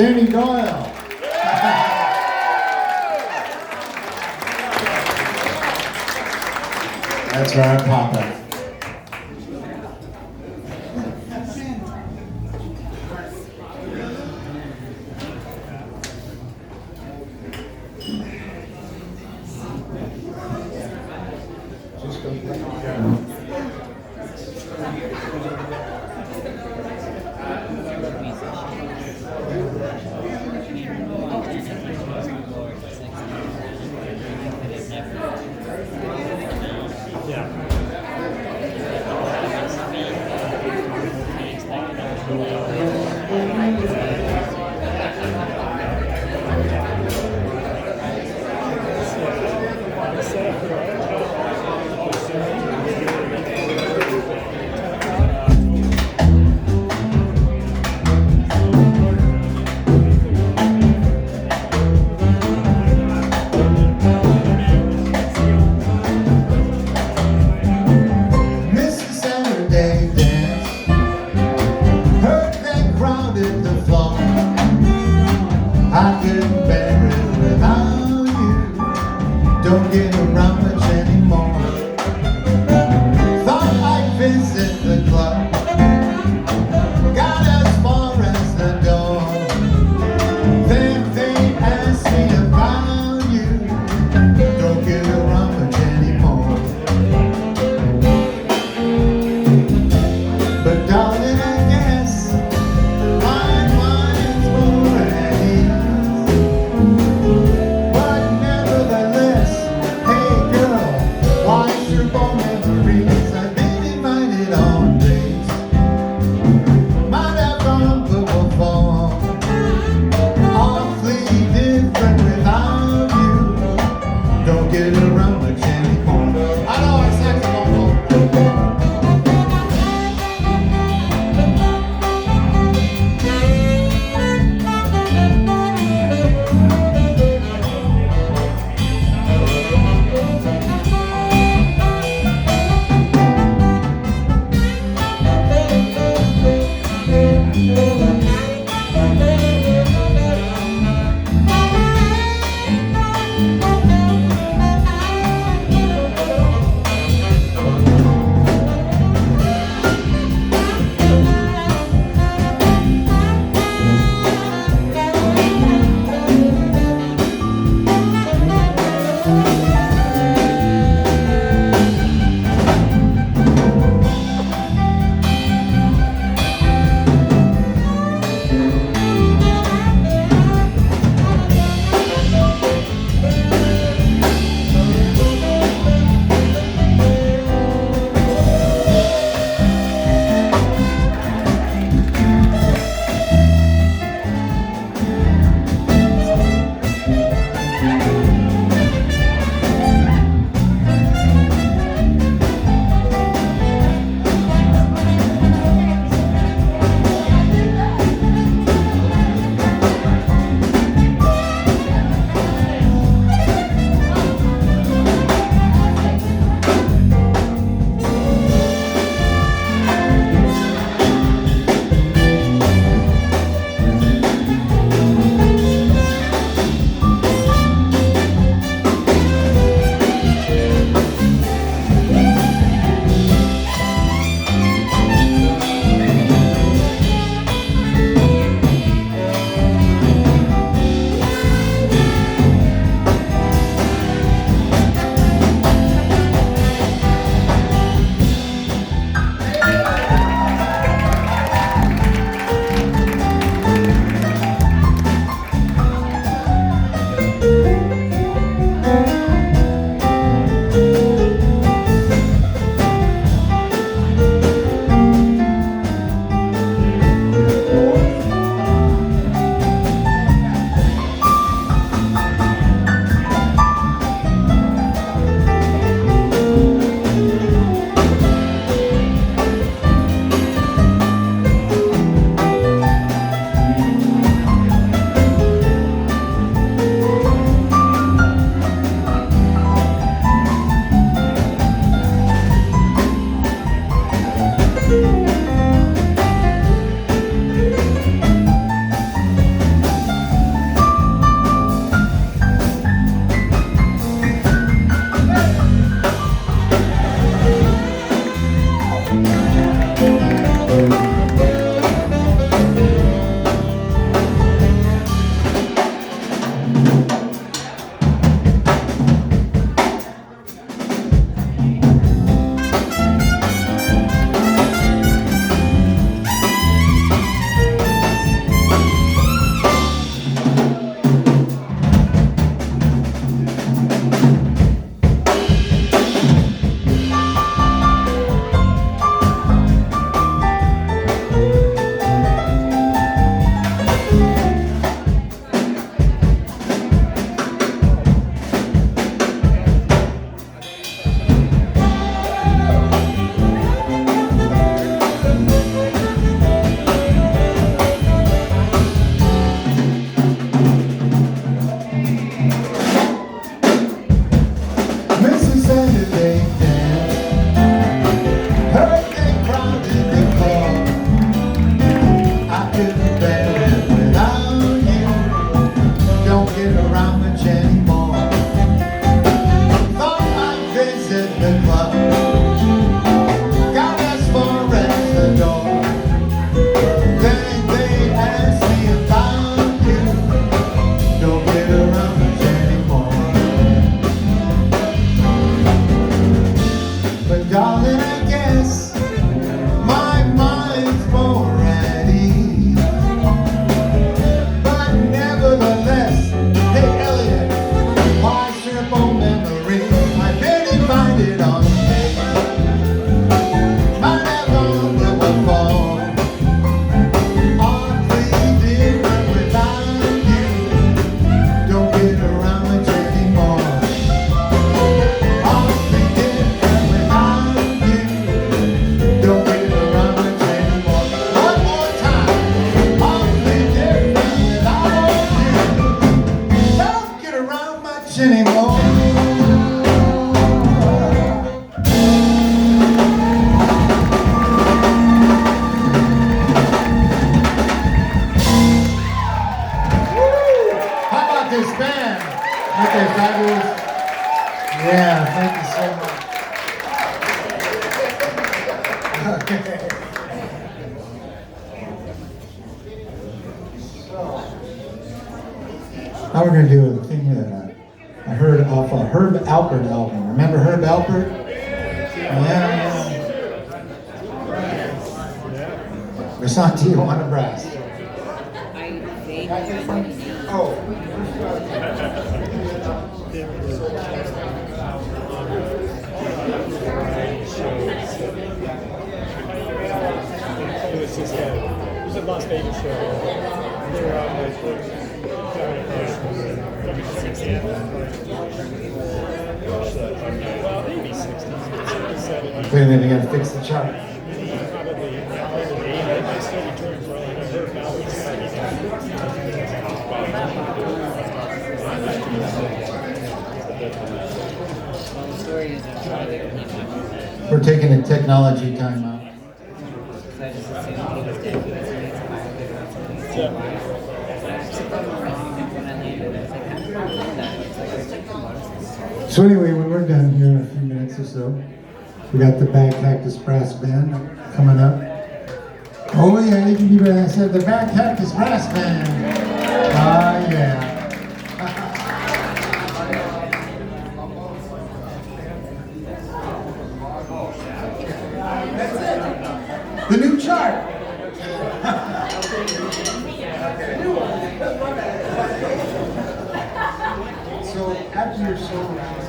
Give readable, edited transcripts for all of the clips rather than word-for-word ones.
Danny Doyle. That's right, Papa. I couldn't bear it without you. Don't get around much anymore. Thought I'd visit the club, got as far as the door. Then they asked me about you. Don't get around much anymore. But darling, I guess my mind's more at ease. But nevertheless, hey girl, How about this band? Aren't they fabulous? Yeah, thank you so much. Okay. Now we're going to do a thing that I heard off a Herb Alpert album. Remember Herb Alpert? Yeah. It's on Tijuana Brass. It was a Las Vegas show. They were out there maybe 60s. Well, maybe 60s, 70s. Wait a minute, you got to fix the chart. Probably older age. I still be touring for all I know. Herb We're taking a technology timeout. So anyway, when we're done here in a few minutes or so, we got the Bad Cactus Brass Band coming up. Oh yeah, you can be ready. I said the Bad Cactus Brass Band. Ah yeah. The new chart. So after your solo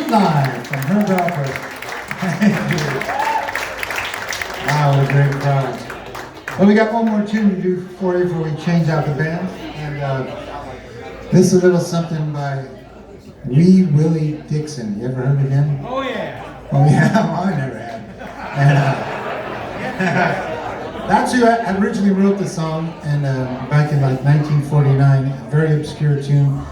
Live from Herb Alpert. Thank you. Wow, what a great crowd. Well, we got one more tune to do for you before we change out the band. And this is a little something by Wee Willie Dixon. You ever heard of him? Oh yeah. Oh yeah, well, I never had. And that's who originally wrote the song, and back in like 1949, a very obscure tune.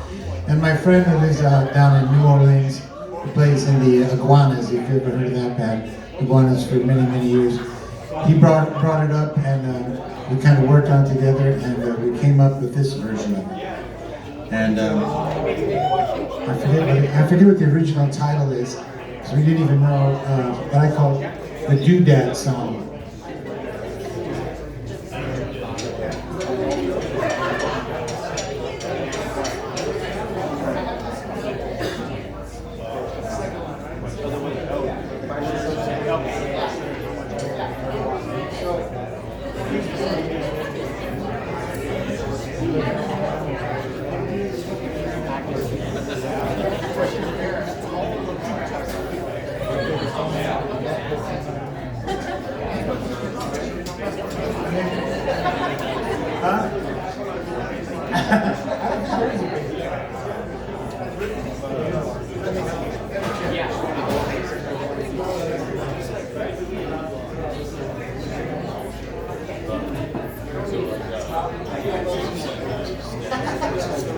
And my friend who lives down in New Orleans, who plays in the Iguanas, if you've ever heard of that band, Iguanas for many, many years. He brought it up, and we kind of worked on it together, and we came up with this version of it. And I forget what the original title is, so we didn't even know, but I call it the Doodad Song.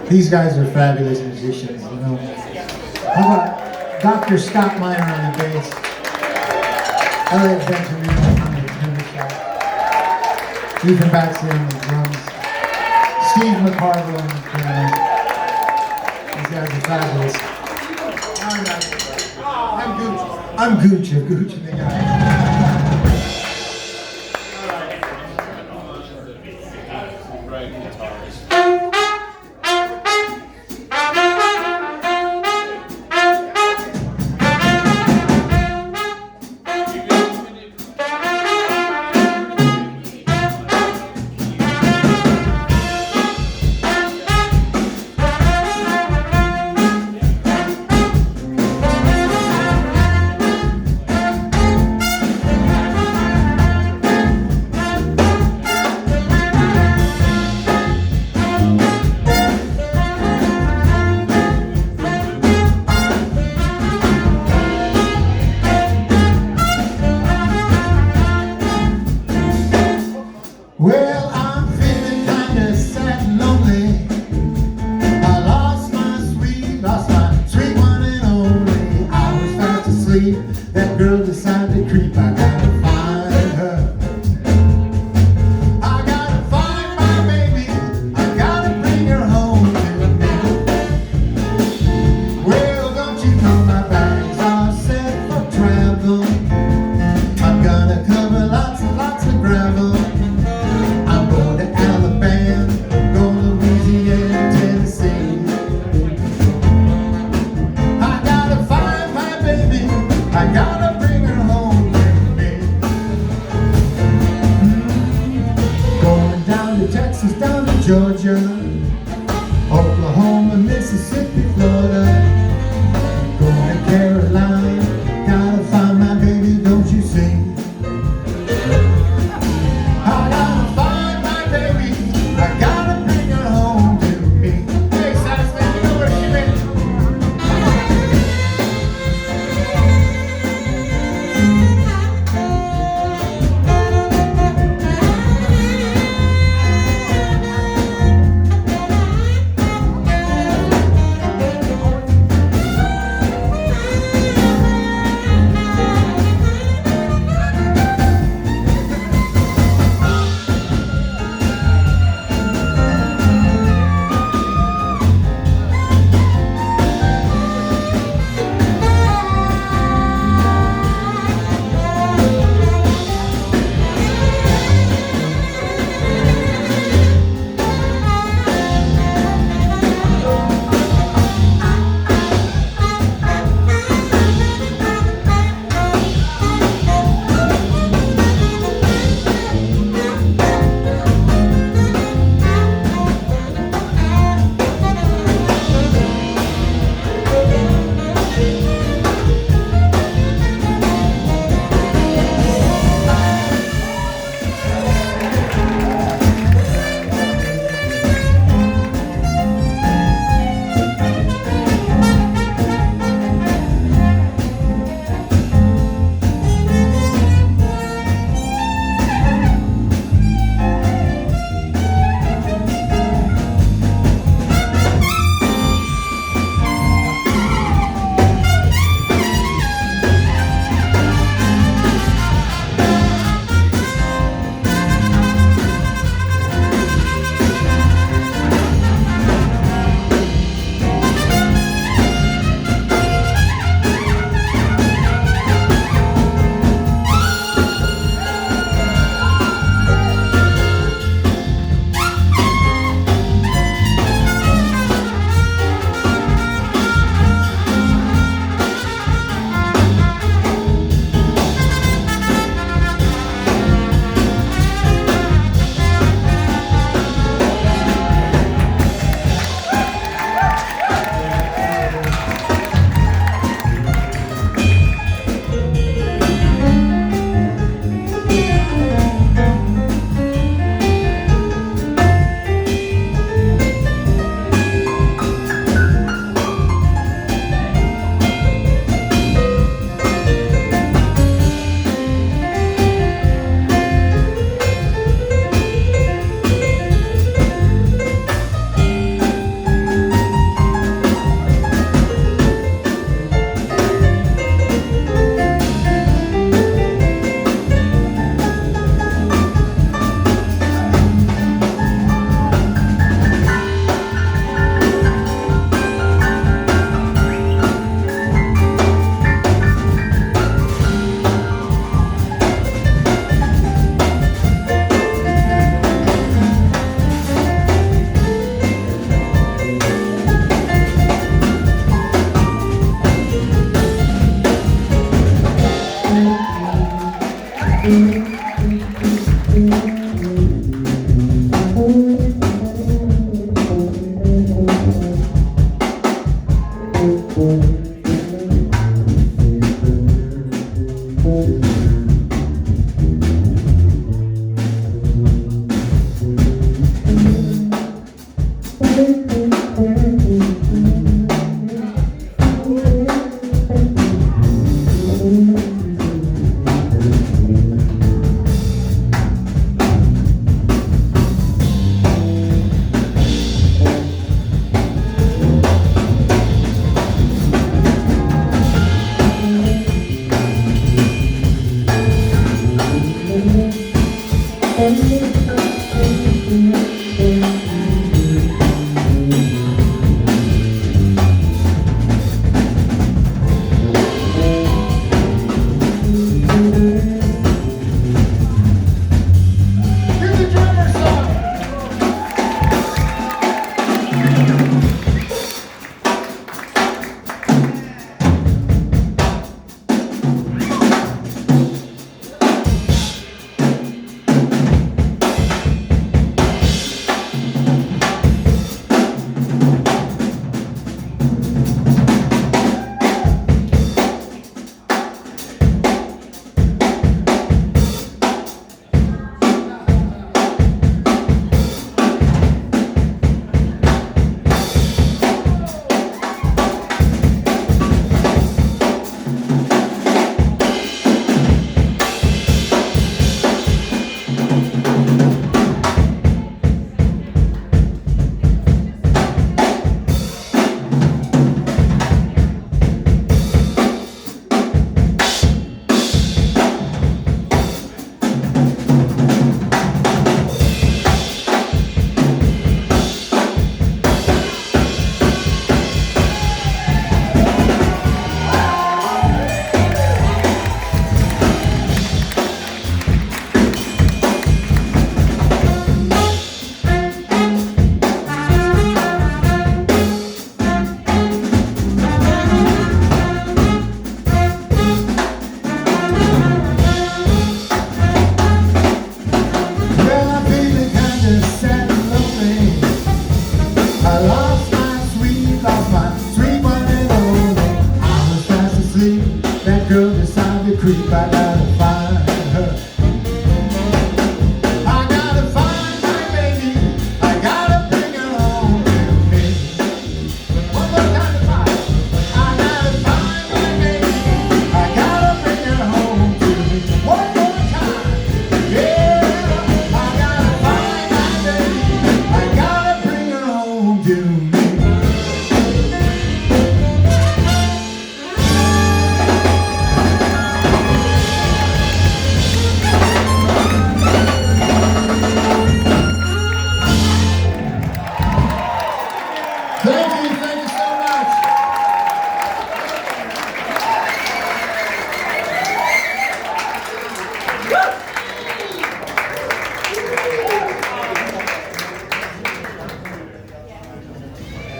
These guys are fabulous musicians, you know. How about Dr. Scott Miner on the bass, Elliot Benjamin on the tenor shot, Ethan Baxley on the drums, Steve McCarville on the piano. These guys are fabulous. I'm Gooch of Gooch and the guy.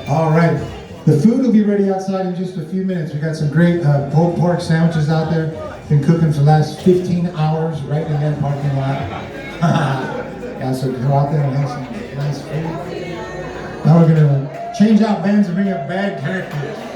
All right. The food will be ready outside in just a few minutes. We got some great pulled pork sandwiches out there. Been cooking for the last 15 hours right in that parking lot. Yeah, so go out there and have some nice food. Now we're going to change out bands and bring up bad characters.